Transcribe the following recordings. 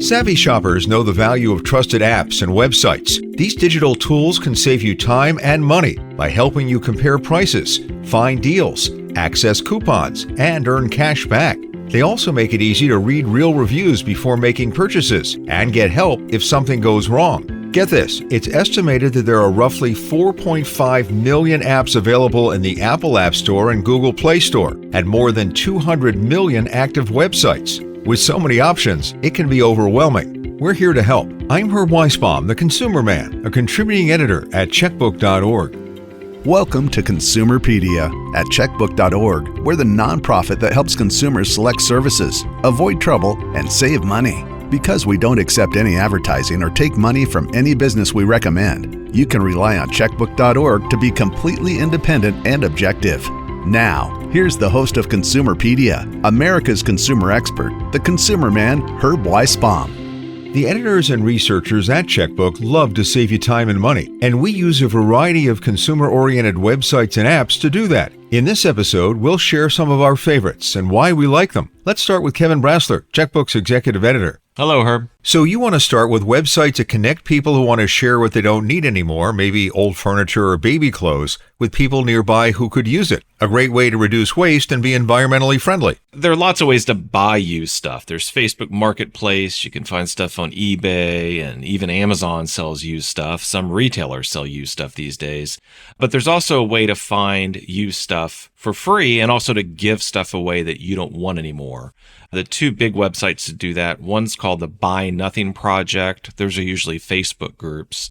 Savvy shoppers know the value of trusted apps and websites. These digital tools can save you time and money by helping you compare prices, find deals, access coupons, and earn cash back. They also make it easy to read real reviews before making purchases and get help if something goes wrong. Get this, it's estimated that there are roughly 4.5 million apps available in the Apple App Store and Google Play Store, and more than 200 million active websites. With so many options, it can be overwhelming. We're here to help. I'm Herb Weisbaum, the Consumer Man, a contributing editor at Checkbook.org. Welcome to Consumerpedia at Checkbook.org. We're the nonprofit that helps consumers select services, avoid trouble, and save money. Because we don't accept any advertising or take money from any business we recommend, you can rely on Checkbook.org to be completely independent and objective. Now, here's the host of Consumerpedia, America's consumer expert, the Consumer Man, Herb Weisbaum. The editors and researchers at Checkbook love to save you time and money, and we use a variety of consumer-oriented websites and apps to do that. In this episode, we'll share some of our favorites and why we like them. Let's start with Kevin Brassler, Checkbook's executive editor. Hello, Herb. So you want to start with websites that connect people who want to share what they don't need anymore, maybe old furniture or baby clothes, with people nearby who could use it. A great way to reduce waste and be environmentally friendly. There are lots of ways to buy used stuff. There's Facebook Marketplace. You can find stuff on eBay, and even Amazon sells used stuff. Some retailers sell used stuff these days. But there's also a way to find used stuff for free and also to give stuff away that you don't want anymore. The two big websites to do that, one's called the Buy Nothing Project. Those are usually Facebook groups.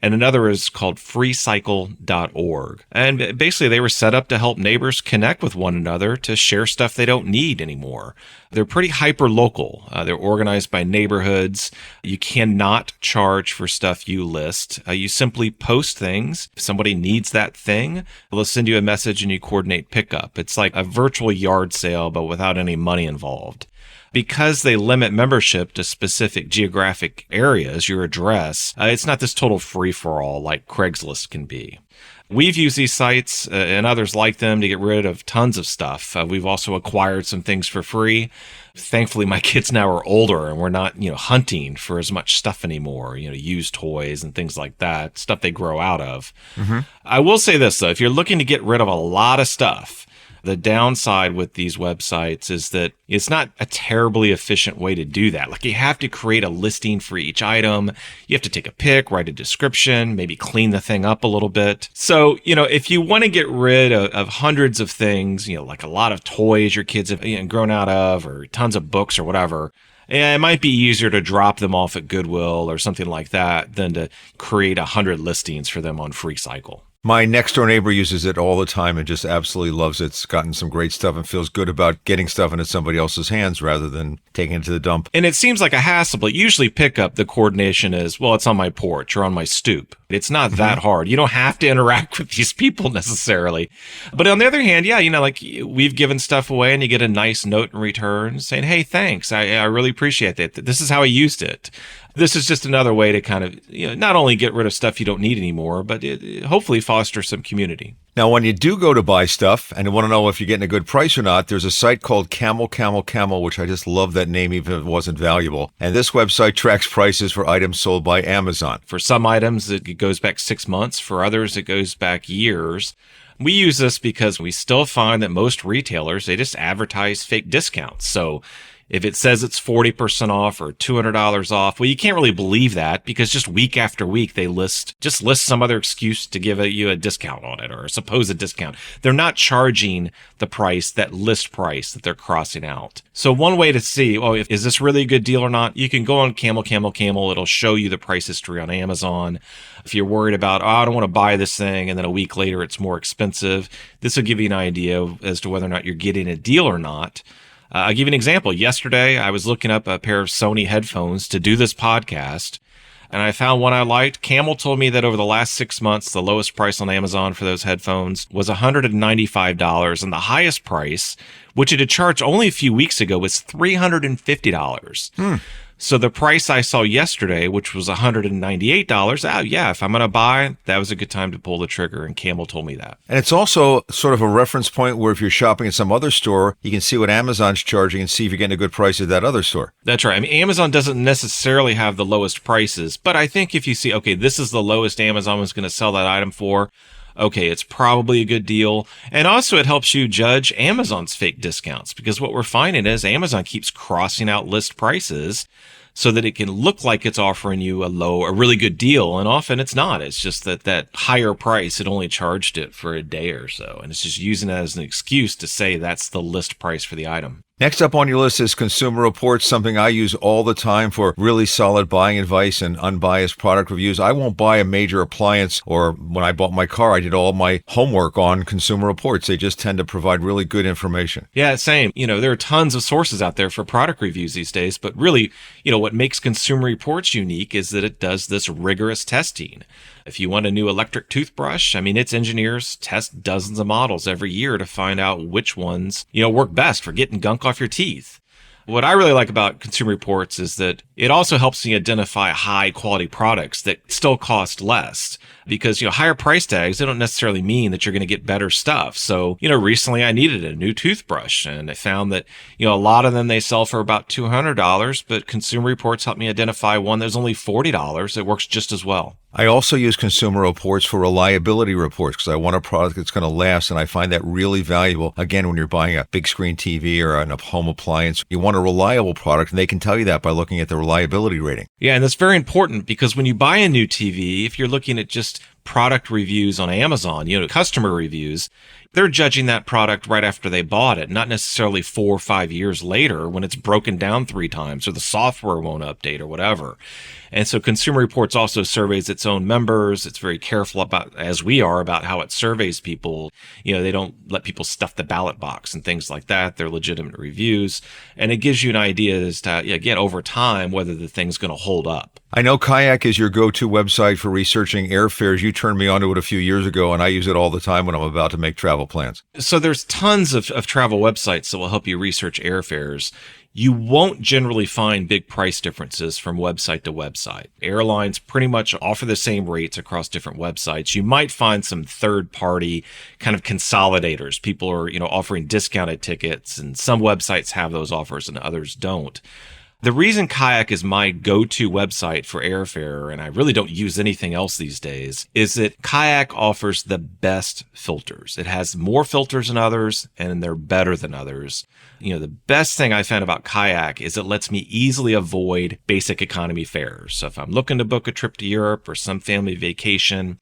And another is called freecycle.org. And basically they were set up to help neighbors connect with one another to share stuff they don't need anymore. They're pretty hyper-local. They're organized by neighborhoods. You cannot charge for stuff you list. You simply post things. If somebody needs that thing, they'll send you a message and you coordinate pickup. It's like a virtual yard sale, but without any money involved. Because they limit membership to specific geographic areas, your address, it's not this total free-for-all like Craigslist can be. We've used these sites and others like them to get rid of tons of stuff. We've also acquired some things for free. Thankfully, my kids now are older and we're not, hunting for as much stuff anymore, used toys and things like that, stuff they grow out of. Mm-hmm. I will say this, though, if you're looking to get rid of a lot of stuff, the downside with these websites is that it's not a terribly efficient way to do that. Like you have to create a listing for each item. You have to take a pic, write a description, maybe clean the thing up a little bit. So, if you want to get rid of hundreds of things, like a lot of toys your kids have grown out of or tons of books or whatever, it might be easier to drop them off at Goodwill or something like that than to create 100 listings for them on FreeCycle. My next door neighbor uses it all the time and just absolutely loves it. It's gotten some great stuff and feels good about getting stuff into somebody else's hands rather than taking it to the dump. And it seems like a hassle, but usually pickup, the coordination is, well, it's on my porch or on my stoop. It's not that hard. You don't have to interact with these people necessarily. But on the other hand, like we've given stuff away and you get a nice note in return saying, hey, thanks. I really appreciate that. This is how I used it. This is just another way to kind of, not only get rid of stuff you don't need anymore, but hopefully foster some community. Now, when you do go to buy stuff and you want to know if you're getting a good price or not, there's a site called Camel, which I just love that name even if it wasn't valuable. And this website tracks prices for items sold by Amazon. For some items, it goes back 6 months. For others, it goes back years. We use this because we still find that most retailers, they just advertise fake discounts. So if it says it's 40% off or $200 off, well, you can't really believe that because just week after week, they list some other excuse to give you a discount on it or a supposed discount. They're not charging the price, that list price that they're crossing out. So one way to see, is this really a good deal or not? You can go on Camel. It'll show you the price history on Amazon. If you're worried about, I don't want to buy this thing, and then a week later it's more expensive, this will give you an idea as to whether or not you're getting a deal or not. I'll give you an example. Yesterday, I was looking up a pair of Sony headphones to do this podcast, and I found one I liked. Camel told me that over the last 6 months, the lowest price on Amazon for those headphones was $195, and the highest price, which it had charged only a few weeks ago, was $350. So the price I saw yesterday, which was $198, if I'm going to buy, that was a good time to pull the trigger, and Camel told me that. And it's also sort of a reference point where if you're shopping at some other store, you can see what Amazon's charging and see if you're getting a good price at that other store. That's right. I mean, Amazon doesn't necessarily have the lowest prices, but I think if you see, okay, this is the lowest Amazon was going to sell that item for, okay, it's probably a good deal. And also it helps you judge Amazon's fake discounts, because what we're finding is Amazon keeps crossing out list prices so that it can look like it's offering you a really good deal. And often it's not. It's just that higher price, it only charged it for a day or so. And it's just using that as an excuse to say that's the list price for the item. Next up on your list is Consumer Reports, something I use all the time for really solid buying advice and unbiased product reviews. I won't buy a major appliance, or when I bought my car, I did all my homework on Consumer Reports. They just tend to provide really good information. Yeah, same. There are tons of sources out there for product reviews these days, but really, what makes Consumer Reports unique is that it does this rigorous testing. If you want a new electric toothbrush, its engineers test dozens of models every year to find out which ones, work best for getting gunk off your teeth. What I really like about Consumer Reports is that it also helps me identify high quality products that still cost less, because, higher price tags, they don't necessarily mean that you're going to get better stuff. So, recently I needed a new toothbrush, and I found that, a lot of them they sell for about $200, but Consumer Reports helped me identify one that's only $40 that works just as well. I also use Consumer Reports for reliability reports because I want a product that's going to last, and I find that really valuable. Again, when you're buying a big screen TV or a home appliance, you want a reliable product, and they can tell you that by looking at the reliability rating. Yeah, and that's very important, because when you buy a new TV, if you're looking at just product reviews on Amazon, customer reviews, they're judging that product right after they bought it, not necessarily 4 or 5 years later when it's broken down 3 times or the software won't update or whatever. And so Consumer Reports also surveys its own members. It's very careful about, as we are, about how it surveys people. They don't let people stuff the ballot box and things like that. They're legitimate reviews. And it gives you an idea as to, again, over time, whether the thing's going to hold up. I know Kayak is your go-to website for researching airfares. You turned me onto it a few years ago, and I use it all the time when I'm about to make travel plans. So there's tons of travel websites that will help you research airfares. You won't generally find big price differences from website to website. Airlines pretty much offer the same rates across different websites. You might find some third-party kind of consolidators. People are, offering discounted tickets, and some websites have those offers and others don't. The reason Kayak is my go-to website for airfare, and I really don't use anything else these days, is that Kayak offers the best filters. It has more filters than others, and they're better than others. The best thing I found about Kayak is it lets me easily avoid basic economy fares. So if I'm looking to book a trip to Europe or some family vacation,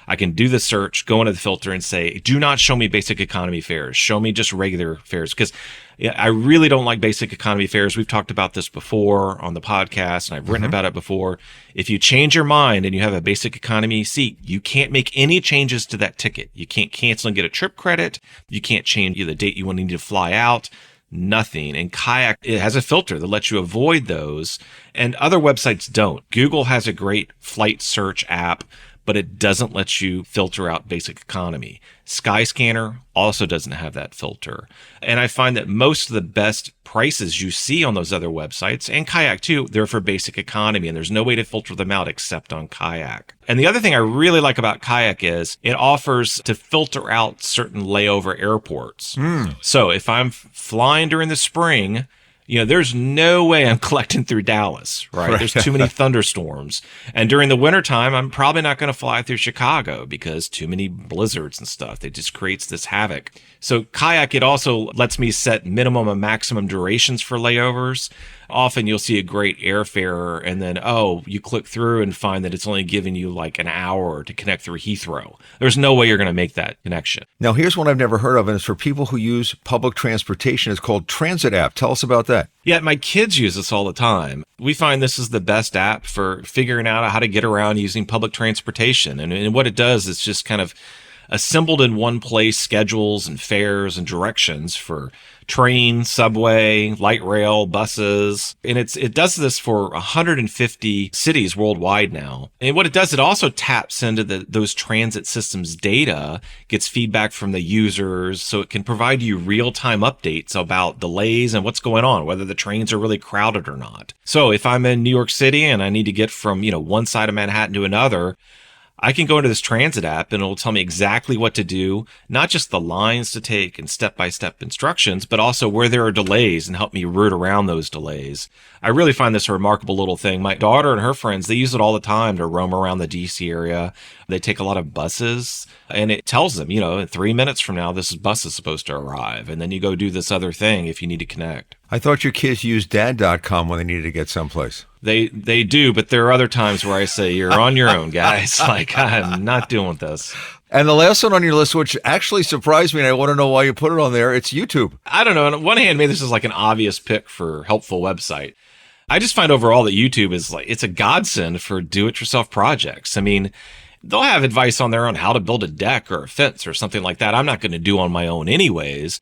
I can do the search, go into the filter and say, do not show me basic economy fares. Show me just regular fares, because I really don't like basic economy fares. We've talked about this before on the podcast, and I've written about it before. If you change your mind and you have a basic economy seat, you can't make any changes to that ticket. You can't cancel and get a trip credit. You can't change the date you want to need to fly out. Nothing. And Kayak, it has a filter that lets you avoid those, and other websites don't. Google has a great flight search app, but it doesn't let you filter out basic economy. Skyscanner also doesn't have that filter. And I find that most of the best prices you see on those other websites, and Kayak too, they're for basic economy, and there's no way to filter them out except on Kayak. And the other thing I really like about Kayak is it offers to filter out certain layover airports. So if I'm flying during the spring, there's no way I'm collecting through Dallas, right? There's too many thunderstorms. And during the wintertime, I'm probably not going to fly through Chicago because too many blizzards and stuff. It just creates this havoc. So Kayak, it also lets me set minimum and maximum durations for layovers. Often you'll see a great airfare and then, you click through and find that it's only giving you like an hour to connect through Heathrow. There's no way you're going to make that connection. Now, here's one I've never heard of, and it's for people who use public transportation. It's called Transit App. Tell us about that. Yeah, my kids use this all the time. We find this is the best app for figuring out how to get around using public transportation. And what it does is just kind of assembled in one place schedules and fares and directions for train, subway, light rail, buses. And it does this for 150 cities worldwide now. And what it does, it also taps into those transit systems data, gets feedback from the users, so it can provide you real-time updates about delays and what's going on, whether the trains are really crowded or not. So if I'm in New York City and I need to get from, one side of Manhattan to another, I can go into this transit app and it'll tell me exactly what to do, not just the lines to take and step-by-step instructions, but also where there are delays and help me route around those delays. I really find this a remarkable little thing. My daughter and her friends, they use it all the time to roam around the DC area. They take a lot of buses and it tells them, in 3 minutes from now, this bus is supposed to arrive. And then you go do this other thing if you need to connect. I thought your kids used dad.com when they needed to get someplace. They do, but there are other times where I say, you're on your own, guys. Like, I'm not doing this. And the last one on your list, which actually surprised me, and I want to know why you put it on there, it's YouTube. I don't know. On one hand, maybe this is like an obvious pick for helpful website. I just find overall that YouTube is it's a godsend for do-it-yourself projects. I mean, they'll have advice on there on how to build a deck or a fence or something like that. I'm not going to do on my own anyways.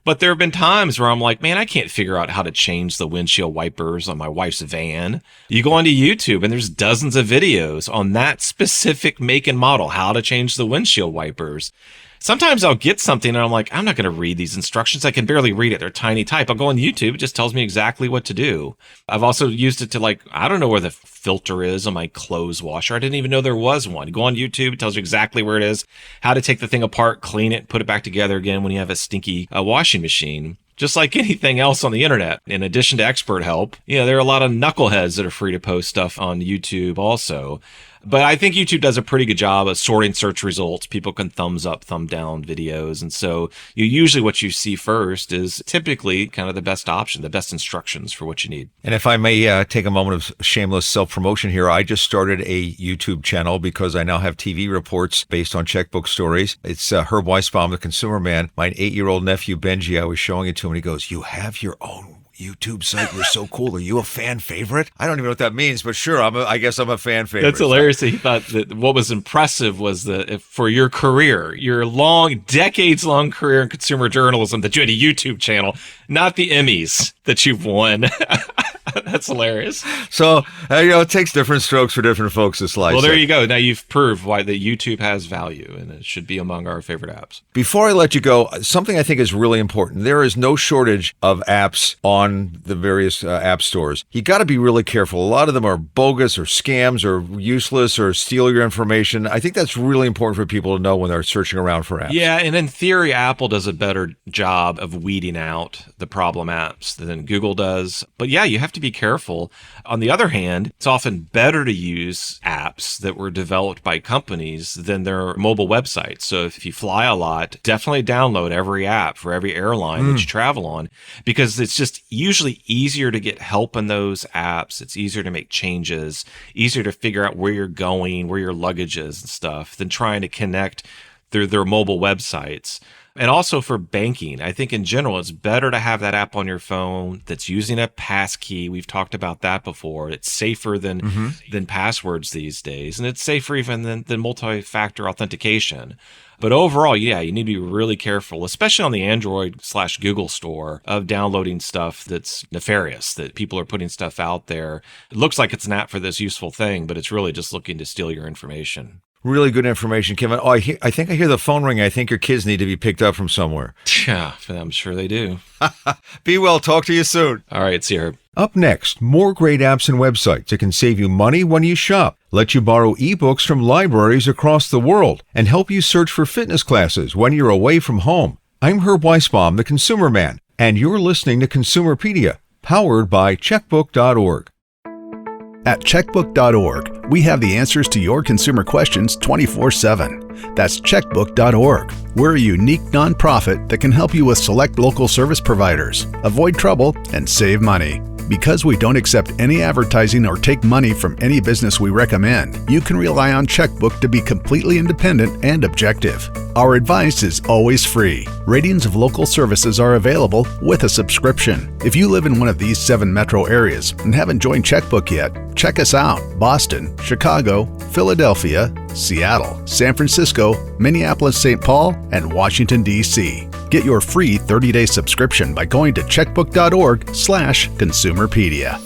But there have been times where I'm like, man, I can't figure out how to change the windshield wipers on my wife's van. You go onto YouTube and there's dozens of videos on that specific make and model, how to change the windshield wipers. Sometimes I'll get something and I'm like, I'm not going to read these instructions. I can barely read it. They're tiny type. I'll go on YouTube. It just tells me exactly what to do. I've also used it to I don't know where the filter is on my clothes washer. I didn't even know there was one. You go on YouTube. It tells you exactly where it is, how to take the thing apart, clean it, put it back together again when you have a stinky washing machine. Just like anything else on the internet, in addition to expert help, there are a lot of knuckleheads that are free to post stuff on YouTube also. But I think YouTube does a pretty good job of sorting search results. People can thumbs up, thumb down videos. And so usually what you see first is typically kind of the best option, the best instructions for what you need. And if I may take a moment of shameless self-promotion here, I just started a YouTube channel because I now have TV reports based on checkbook stories. It's Herb Weisbaum, the Consumer Man. My 8-year-old nephew, Benji, I was showing it to him and he goes, "You have your own YouTube site? You're so cool. Are you a fan favorite?" I don't even know what that means, but sure, I guess I'm a fan favorite. That's hilarious. He thought that what was impressive was that for your career, your decades-long career in consumer journalism, that you had a YouTube channel, not the Emmys that you've won. That's hilarious. So, it takes different strokes for different folks, this life. Well, there you go. Now you've proved why that YouTube has value, and it should be among our favorite apps. Before I let you go, something I think is really important. There is no shortage of apps on the various app stores. You got to be really careful. A lot of them are bogus or scams or useless or steal your information. I think that's really important for people to know when they're searching around for apps. Yeah, and in theory, Apple does a better job of weeding out the problem apps than Google does. But yeah, you have to be careful. On the other hand, it's often better to use apps that were developed by companies than their mobile websites. So if you fly a lot, definitely download every app for every airline that you travel on, because it's just usually easier to get help in those apps. It's easier to make changes, easier to figure out where you're going, where your luggage is and stuff, than trying to connect through their mobile websites. And also for banking, I think in general, it's better to have that app on your phone that's using a passkey. We've talked about that before. It's safer than passwords these days. And it's safer even than multi-factor authentication. But overall, yeah, you need to be really careful, especially on the Android/Google store, of downloading stuff that's nefarious, that people are putting stuff out there. It looks like it's an app for this useful thing, but it's really just looking to steal your information. Really good information, Kevin. Oh, I think I hear the phone ring. I think your kids need to be picked up from somewhere. Yeah, I'm sure they do. Be well. Talk to you soon. All right, see you. Up next, more great apps and websites that can save you money when you shop, let you borrow ebooks from libraries across the world, and help you search for fitness classes when you're away from home. I'm Herb Weisbaum, the Consumer Man, and you're listening to Consumerpedia, powered by Checkbook.org. At Checkbook.org, we have the answers to your consumer questions 24/7. That's Checkbook.org. We're a unique nonprofit that can help you with select local service providers, avoid trouble, and save money. Because we don't accept any advertising or take money from any business we recommend, you can rely on Checkbook to be completely independent and objective. Our advice is always free. Ratings of local services are available with a subscription. If you live in one of these 7 metro areas and haven't joined Checkbook yet, check us out: Boston, Chicago, Philadelphia, Seattle, San Francisco, Minneapolis, St. Paul, and Washington, D.C. Get your free 30-day subscription by going to checkbook.org/consumerpedia.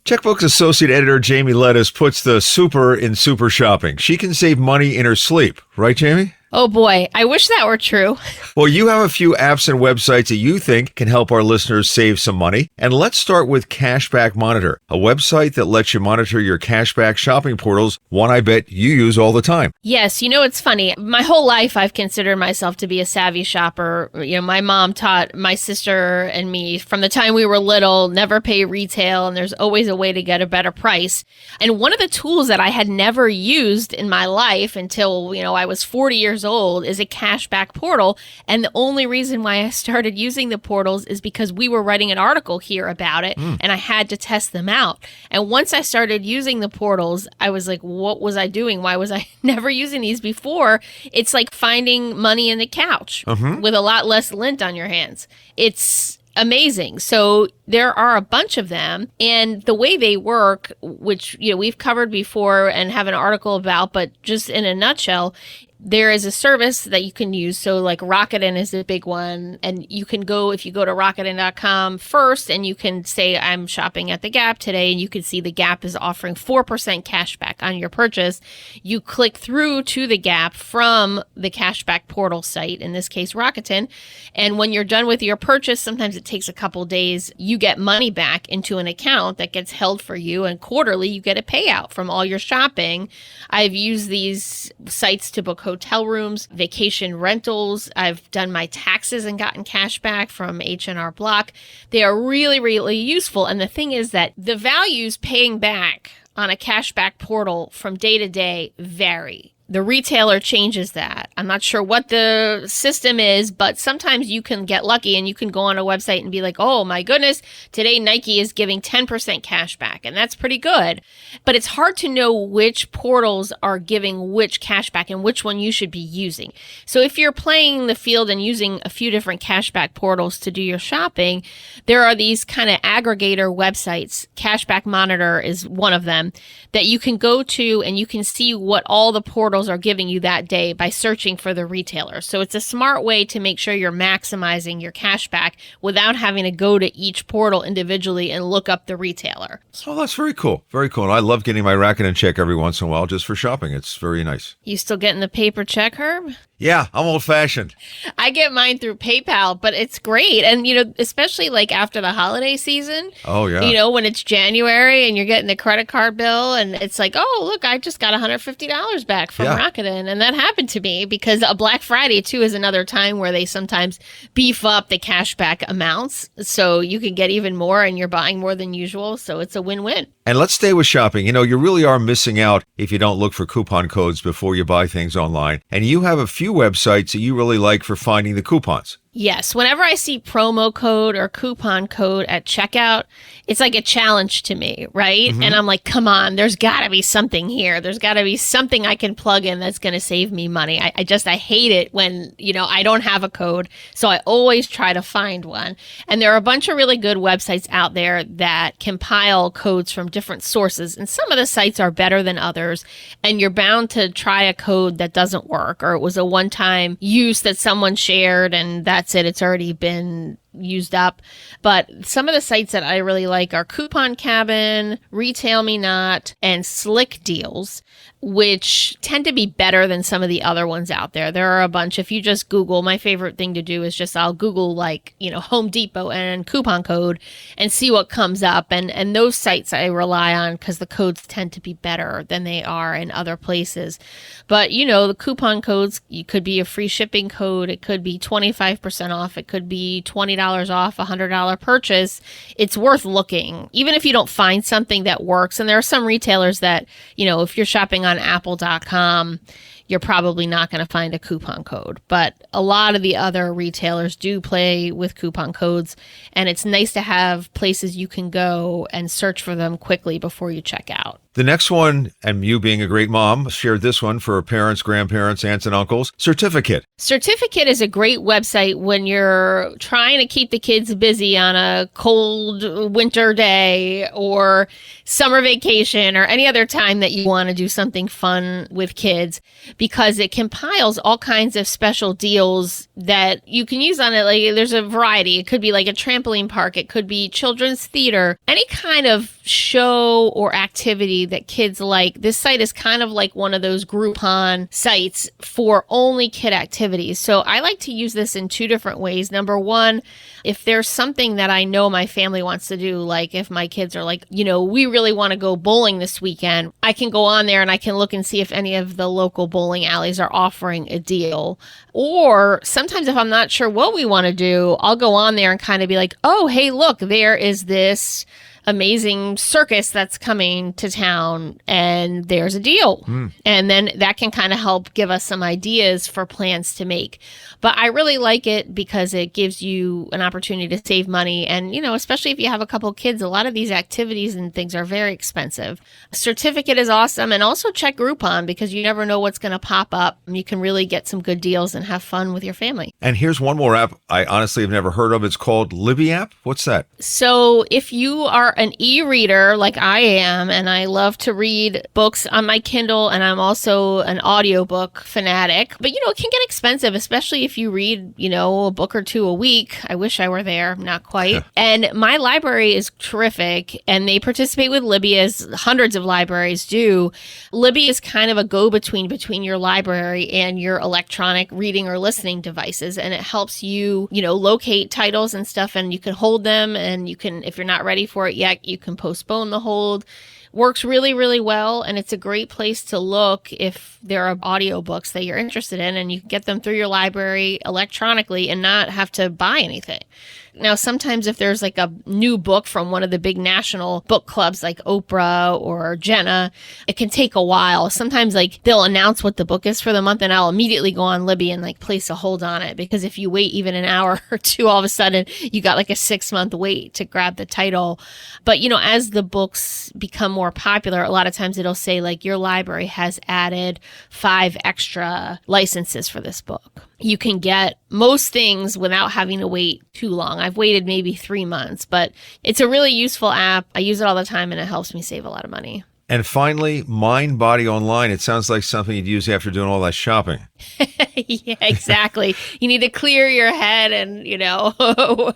Checkbook's associate editor Jamie Lettuce puts the super in super shopping. She can save money in her sleep. Right, Jamie? Oh boy, I wish that were true. Well, you have a few apps and websites that you think can help our listeners save some money. And let's start with Cashback Monitor, a website that lets you monitor your cashback shopping portals, one I bet you use all the time. Yes, it's funny. My whole life I've considered myself to be a savvy shopper. My mom taught my sister and me from the time we were little, never pay retail, and there's always a way to get a better price. And one of the tools that I had never used in my life until, I was 40 years old is a cashback portal. And the only reason why I started using the portals is because we were writing an article here about it and I had to test them out. And once I started using the portals, I was like, what was I doing? Why was I never using these before? It's like finding money in the couch with a lot less lint on your hands. It's amazing. So there are a bunch of them, and the way they work, which we've covered before and have an article about, but just in a nutshell, there is a service that you can use. So like Rakuten is a big one. And you can go, if you go to Rakuten.com first, and you can say, I'm shopping at the Gap today, and you can see the Gap is offering 4% cash back on your purchase. You click through to the Gap from the cashback portal site, in this case, Rakuten. And when you're done with your purchase, sometimes it takes a couple days, you get money back into an account that gets held for you. And quarterly, you get a payout from all your shopping. I've used these sites to book hotel rooms, vacation rentals. I've done my taxes and gotten cash back from H&R Block. They are really, really useful. And the thing is that the values paying back on a cashback portal from day to day vary. The retailer changes that. I'm not sure what the system is, but sometimes you can get lucky and you can go on a website and be like, oh my goodness, today Nike is giving 10% cash back, and that's pretty good. But it's hard to know which portals are giving which cash back and which one you should be using. So if you're playing the field and using a few different cashback portals to do your shopping, there are these kind of aggregator websites. Cashback Monitor is one of them that you can go to, and you can see what all the portals are giving you that day by searching for the retailer. So it's a smart way to make sure you're maximizing your cash back without having to go to each portal individually and look up the retailer. Oh, that's very cool. Very cool. And I love getting my Rakuten check every once in a while just for shopping. It's very nice. You still getting the paper check, Herb? Yeah, I'm old-fashioned. I get mine through PayPal, but it's great. And, especially like after the holiday season. Oh, yeah. When it's January and you're getting the credit card bill and it's like, oh, look, I just got $150 back from Rakuten. And that happened to me because a Black Friday, too, is another time where they sometimes beef up the cashback amounts. So you can get even more and you're buying more than usual. So it's a win-win. And let's stay with shopping. You really are missing out if you don't look for coupon codes before you buy things online. And you have a few websites that you really like for finding the coupons. Yes. Whenever I see promo code or coupon code at checkout, it's like a challenge to me, right? And I'm like, come on, there's got to be something here. There's got to be something I can plug in that's going to save me money. I hate it when, I don't have a code. So I always try to find one. And there are a bunch of really good websites out there that compile codes from different sources. And some of the sites are better than others. And you're bound to try a code that doesn't work, or it was a one-time use that someone shared and that's it. It's already been used up. But some of the sites that I really like are Coupon Cabin, Retail Me Not, and Slick Deals, which tend to be better than some of the other ones out there. There are a bunch. If you just Google, my favorite thing to do is I'll Google Home Depot and coupon code and see what comes up. And those sites I rely on because the codes tend to be better than they are in other places. But, the coupon codes, it could be a free shipping code. It could be 25% off. It could be $20 off a $100 purchase. It's worth looking, even if you don't find something that works. And there are some retailers that, if you're shopping on Apple.com, you're probably not going to find a coupon code. But a lot of the other retailers do play with coupon codes, and it's nice to have places you can go and search for them quickly before you check out. The next one, and you being a great mom, shared this one for parents, grandparents, aunts, and uncles. Certificate. Certificate is a great website when you're trying to keep the kids busy on a cold winter day or summer vacation or any other time that you want to do something fun with kids, because it compiles all kinds of special deals that you can use on it. Like, there's a variety. It could be like a trampoline park. It could be children's theater, any kind of show or activity that kids like. This site is kind of like one of those Groupon sites for only kid activities. So I like to use this in two different ways. Number one, if there's something that I know my family wants to do, like if my kids are like, we really want to go bowling this weekend, I can go on there and I can look and see if any of the local bowling alleys are offering a deal. Or sometimes if I'm not sure what we want to do, I'll go on there and kind of be like, oh, hey, look, there is this amazing circus that's coming to town and there's a deal. And then that can kind of help give us some ideas for plans to make. But I really like it because it gives you an opportunity to save money. And, especially if you have a couple kids, a lot of these activities and things are very expensive. Certificate is awesome. And also check Groupon because you never know what's going to pop up. You can really get some good deals and have fun with your family. And here's one more app I honestly have never heard of. It's called Libby app. What's that? So if you are an e-reader like I am, and I love to read books on my Kindle, and I'm also an audiobook fanatic, but it can get expensive, especially if you read, a book or two a week. I wish I were there, not quite. And my library is terrific, and they participate with Libby, as hundreds of libraries do. Libby is kind of a go-between between your library and your electronic reading or listening devices, and it helps you, locate titles and stuff, and you can hold them, and you can, if you're not ready for it yet, you can postpone the hold. Works really, really well, and it's a great place to look if there are audiobooks that you're interested in, and you can get them through your library electronically and not have to buy anything. Now, sometimes if there's like a new book from one of the big national book clubs like Oprah or Jenna, it can take a while. Sometimes they'll announce what the book is for the month and I'll immediately go on Libby and place a hold on it, because if you wait even an hour or two, all of a sudden you got a 6-month wait to grab the title. But, as the books become more popular, a lot of times it'll say your library has added 5 extra licenses for this book. You can get most things without having to wait too long. I've waited maybe 3 months, but it's a really useful app. I use it all the time and it helps me save a lot of money. And finally, Mindbody Online. It sounds like something you'd use after doing all that shopping. Yeah, exactly. You need to clear your head and,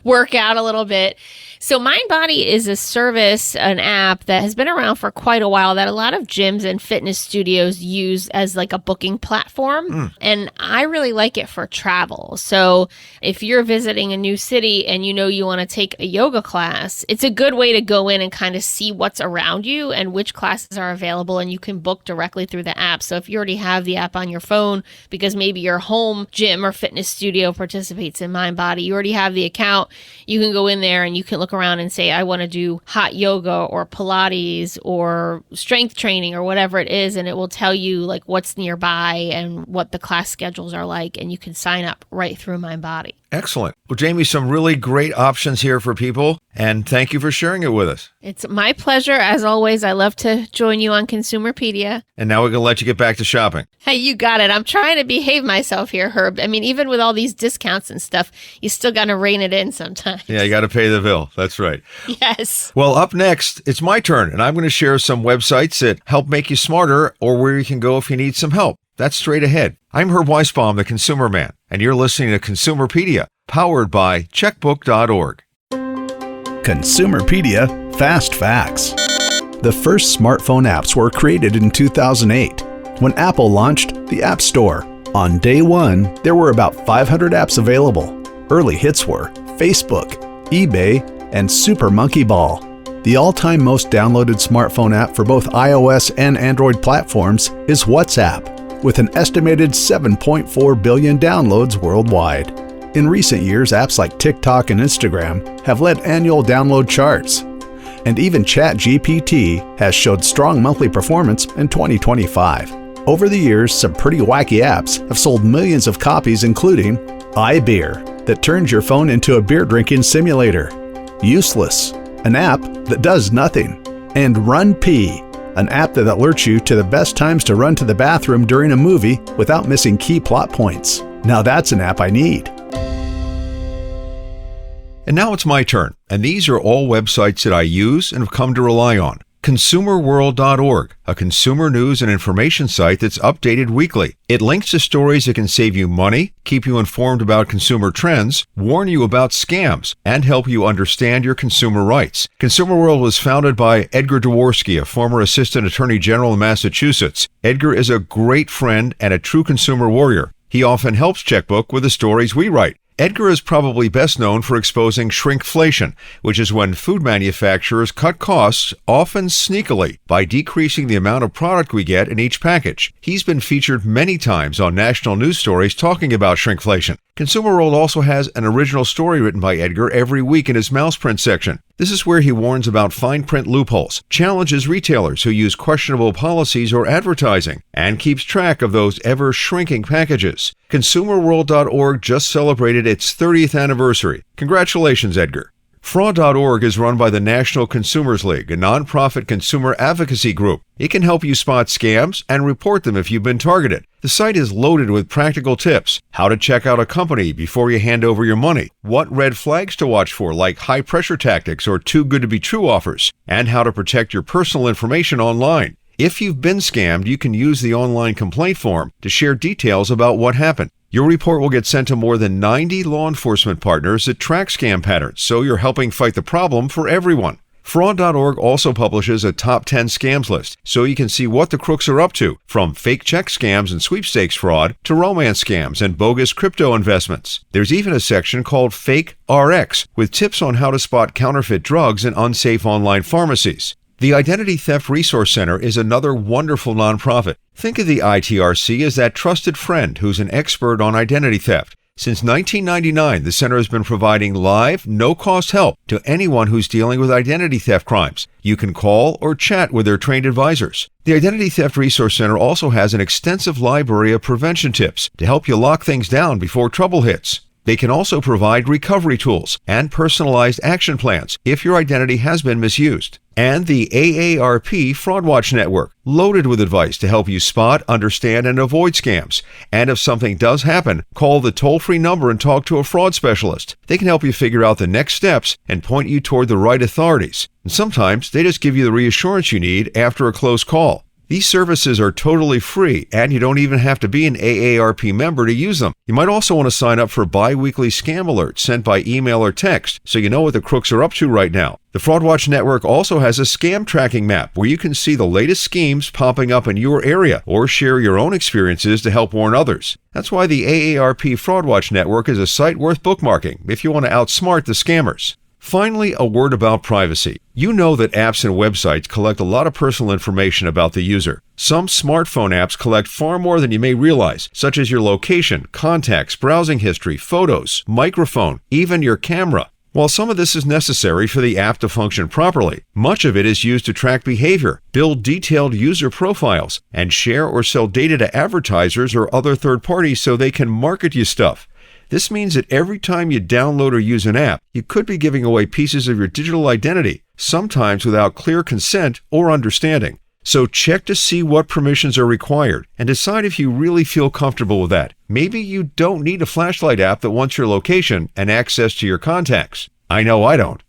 work out a little bit. So Mindbody is a service, an app that has been around for quite a while that a lot of gyms and fitness studios use as a booking platform. And I really like it for travel. So if you're visiting a new city and you want to take a yoga class, it's a good way to go in and kind of see what's around you and which classes are available, and you can book directly through the app. So if you already have the app on your phone, because maybe your home gym or fitness studio participates in Mindbody, you already have the account, you can go in there and you can look around and say, I want to do hot yoga or Pilates or strength training or whatever it is, and it will tell you what's nearby and what the class schedules are like, and you can sign up right through Mindbody. Excellent. Well, Jamie, some really great options here for people, and thank you for sharing it with us. It's my pleasure. As always, I love to join you on Consumerpedia. And now we're going to let you get back to shopping. Hey, you got it. I'm trying to behave myself here, Herb. I mean, even with all these discounts and stuff, you still got to rein it in sometimes. Yeah, you got to pay the bill. That's right. Yes. Well, up next, it's my turn, and I'm going to share some websites that help make you smarter, or where you can go if you need some help. That's straight ahead. I'm Herb Weisbaum, the Consumer Man, and you're listening to Consumerpedia, powered by checkbook.org. Consumerpedia Fast Facts. The first smartphone apps were created in 2008 when Apple launched the App Store. On day one, there were about 500 apps available. Early hits were Facebook, eBay, and Super Monkey Ball. The all-time most downloaded smartphone app for both iOS and Android platforms is WhatsApp, with an estimated 7.4 billion downloads worldwide. In recent years, apps like TikTok and Instagram have led annual download charts. And even ChatGPT has showed strong monthly performance in 2025. Over the years, some pretty wacky apps have sold millions of copies, including iBeer, that turns your phone into a beer drinking simulator, Useless, an app that does nothing, and RunPee, an app that alerts you to the best times to run to the bathroom during a movie without missing key plot points. Now that's an app I need. And now it's my turn, and these are all websites that I use and have come to rely on. ConsumerWorld.org, a consumer news and information site that's updated weekly. It links to stories that can save you money, keep you informed about consumer trends, warn you about scams, and help you understand your consumer rights. Consumer World was founded by Edgar Dworsky, a former Assistant Attorney General in Massachusetts. Edgar is a great friend and a true consumer warrior. He often helps Checkbook with the stories we write. Edgar is probably best known for exposing shrinkflation, which is when food manufacturers cut costs, often sneakily, by decreasing the amount of product we get in each package. He's been featured many times on national news stories talking about shrinkflation. Consumer World also has an original story written by Edgar every week in his Mouseprint section. This is where he warns about fine print loopholes, challenges retailers who use questionable policies or advertising, and keeps track of those ever-shrinking packages. ConsumerWorld.org just celebrated its 30th anniversary. Congratulations, Edgar. Fraud.org is run by the National Consumers League, a nonprofit consumer advocacy group. It can help you spot scams and report them if you've been targeted. The site is loaded with practical tips: how to check out a company before you hand over your money, what red flags to watch for like high-pressure tactics or too good to be true offers, and how to protect your personal information online. If you've been scammed, you can use the online complaint form to share details about what happened. Your report will get sent to more than 90 law enforcement partners that track scam patterns, so you're helping fight the problem for everyone. Fraud.org also publishes a top 10 scams list, so you can see what the crooks are up to, from fake check scams and sweepstakes fraud to romance scams and bogus crypto investments. There's even a section called Fake RX, with tips on how to spot counterfeit drugs in unsafe online pharmacies. The Identity Theft Resource Center is another wonderful nonprofit. Think of the ITRC as that trusted friend who's an expert on identity theft. Since 1999, the center has been providing live, no-cost help to anyone who's dealing with identity theft crimes. You can call or chat with their trained advisors. The Identity Theft Resource Center also has an extensive library of prevention tips to help you lock things down before trouble hits. They can also provide recovery tools and personalized action plans if your identity has been misused. And the AARP Fraud Watch Network, loaded with advice to help you spot, understand, and avoid scams. And if something does happen, call the toll-free number and talk to a fraud specialist. They can help you figure out the next steps and point you toward the right authorities. And sometimes they just give you the reassurance you need after a close call. These services are totally free, and you don't even have to be an AARP member to use them. You might also want to sign up for bi-weekly scam alerts sent by email or text, so you know what the crooks are up to right now. The Fraud Watch Network also has a scam tracking map where you can see the latest schemes popping up in your area or share your own experiences to help warn others. That's why the AARP Fraud Watch Network is a site worth bookmarking if you want to outsmart the scammers. Finally, a word about privacy. You know that apps and websites collect a lot of personal information about the user. Some smartphone apps collect far more than you may realize, such as your location, contacts, browsing history, photos, microphone, even your camera. While some of this is necessary for the app to function properly, much of it is used to track behavior, build detailed user profiles, and share or sell data to advertisers or other third parties so they can market you stuff. This means that every time you download or use an app, you could be giving away pieces of your digital identity, sometimes without clear consent or understanding. So check to see what permissions are required and decide if you really feel comfortable with that. Maybe you don't need a flashlight app that wants your location and access to your contacts. I know I don't.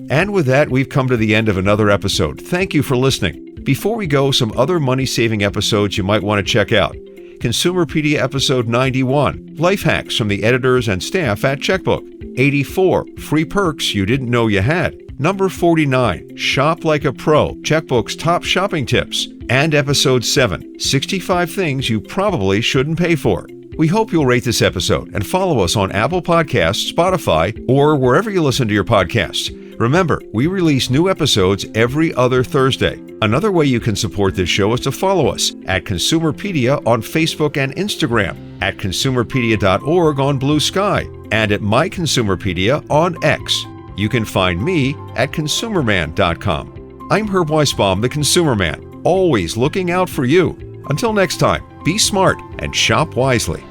And with that, we've come to the end of another episode. Thank you for listening. Before we go, some other money-saving episodes you might want to check out. Consumerpedia episode 91, Life Hacks from the editors and staff at Checkbook. 84, Free Perks You Didn't Know You Had. Number 49, Shop Like a Pro, Checkbook's top shopping tips. And episode 7, 65 Things You Probably Shouldn't Pay For. We hope you'll rate this episode and follow us on Apple Podcasts, Spotify, or wherever you listen to your podcasts. Remember, we release new episodes every other Thursday. Another way you can support this show is to follow us at Consumerpedia on Facebook and Instagram, at consumerpedia.org on Blue Sky, and at MyConsumerpedia on X. You can find me at consumerman.com. I'm Herb Weisbaum, the Consumer Man, always looking out for you. Until next time, be smart and shop wisely.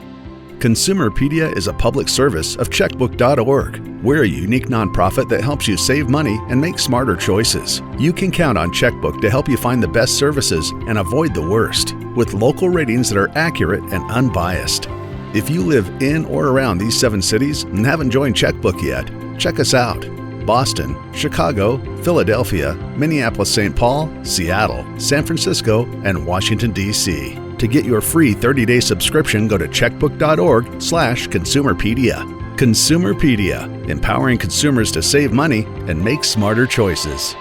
Consumerpedia is a public service of checkbook.org. We're a unique nonprofit that helps you save money and make smarter choices. You can count on Checkbook to help you find the best services and avoid the worst, with local ratings that are accurate and unbiased. If you live in or around these 7 cities and haven't joined Checkbook yet, check us out. Boston, Chicago, Philadelphia, Minneapolis-St. Paul, Seattle, San Francisco, and Washington, D.C. To get your free 30-day subscription, go to checkbook.org/Consumerpedia. Consumerpedia, empowering consumers to save money and make smarter choices.